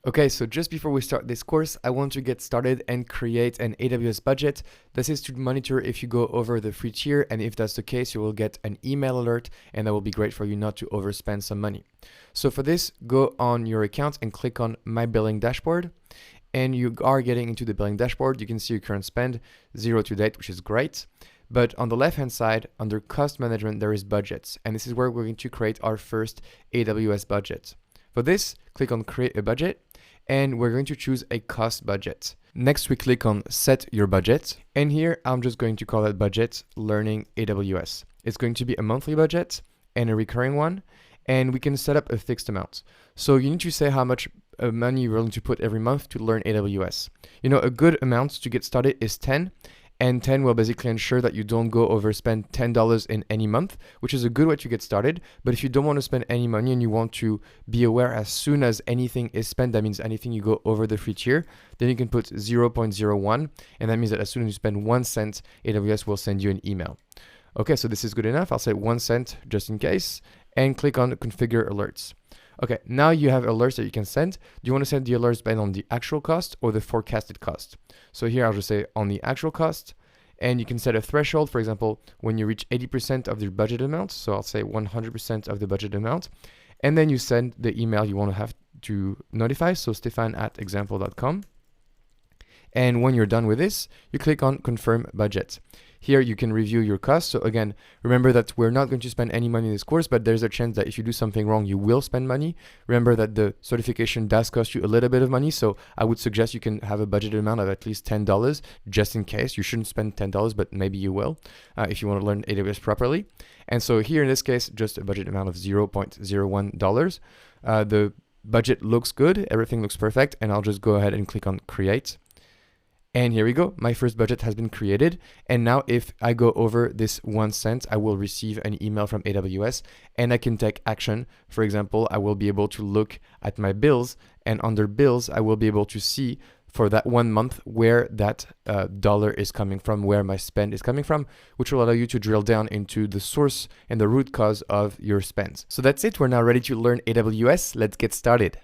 Okay, so just before we start this course, I want to get started and create an AWS budget. This is to monitor if you go over the free tier, and if that's the case, you will get an email alert, and that will be great for you not to overspend some money. So for this, go on your account and click on My Billing Dashboard, and you are getting into the billing dashboard. You can see your current spend, 0 to date, which is great. But on the left-hand side, under Cost Management, there is Budgets, and this is where we're going to create our first AWS budget. For this, click on Create a Budget, and we're going to choose a cost budget. Next, we click on Set Your Budget, and here I'm just going to call that budget Learning AWS. It's going to be a monthly budget and a recurring one, and we can set up a fixed amount. So you need to say how much money you're willing to put every month to learn AWS. You know, a good amount to get started is 10, and 10 will basically ensure that you don't go overspend $10 in any month, which is a good way to get started. But if you don't want to spend any money and you want to be aware as soon as anything is spent, that means anything you go over the free tier, then you can put 0.01, and that means that as soon as you spend 1 cent, AWS will send you an email. Okay, so this is good enough. I'll say 1 cent just in case, and click on Configure Alerts. Okay, now you have alerts that you can send. Do you want to send the alerts based on the actual cost or the forecasted cost? So here I'll just say on the actual cost, and you can set a threshold. For example, when you reach 80% of the budget amount, so I'll say 100% of the budget amount, and then you send the email you want to have to notify, so stefan@example.com. And when you're done with this, you click on Confirm Budget. Here you can review your costs. So again, remember that we're not going to spend any money in this course, but there's a chance that if you do something wrong, you will spend money. Remember that the certification does cost you a little bit of money. So I would suggest you can have a budgeted amount of at least $10 just in case. You shouldn't spend $10, but maybe you will if you want to learn AWS properly. And so here in this case, just a budget amount of $0.01. The budget looks good. Everything looks perfect. And I'll just go ahead and click on Create. And here we go, my first budget has been created. And now if I go over this 1 cent, I will receive an email from AWS and I can take action. For example, I will be able to look at my bills, and under bills, I will be able to see for that 1 month where that dollar is coming from, where my spend is coming from, which will allow you to drill down into the source and the root cause of your spends. So that's it, we're now ready to learn AWS. Let's get started.